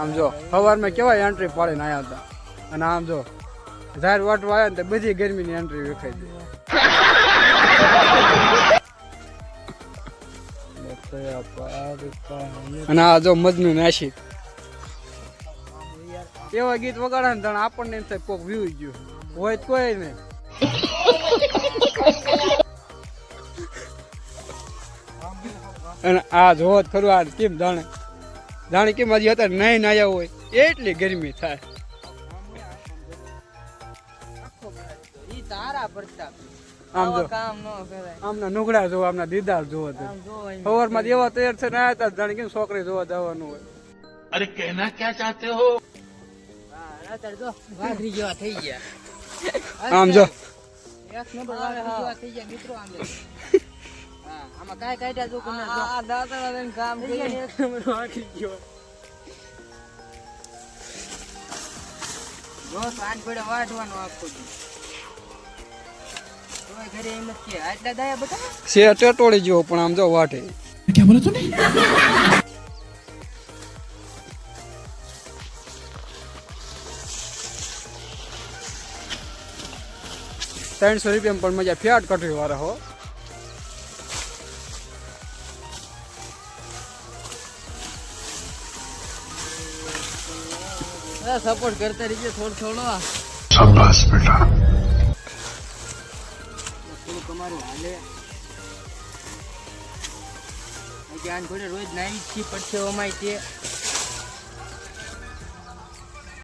આમ જો સવારમાં કેવાય એન્ટ્રી પાડીને આવ્યા હતા અને આમ જો ઝાડ વાટવા આવ્યા ને તો બધી ગરમીની એન્ટ્રી વેખાઈ દે. અને આ જો મજનુ નાશી એવા ગીત વગાડે ને તને આપણને એમ થાય કોક વ્યુ ગયું હોય તો કોઈ નહીં. અને આ જોવો જ ખરું આ કેમ જાણે કેમ હજી અત્યારે નહીં નાયા હોય એટલી ગરમી થાય. આમ જો આમના નુગડા જોવો આમના દીદાર જોવો સવારમાં એવા તૈયાર થઈને આવ્યા હતા જાણે કેમ છોકરી જોવા જવાનું હોય. અરે કહેના ક્યાં ચાહતે હો. આમ જો છે ટેટોળી જેવો પણ આમ જો વાટે. ક્યાં બોલા તું? 300 રૂપિયા પણ મજા ફ્યાટ કટરી વાળા હો. સપોર્ટ કરતા રહીએ થોડો. શાબાશ બેટા. થોડું તમારું હાલે રોજ નાઈ પડશે અમાય તે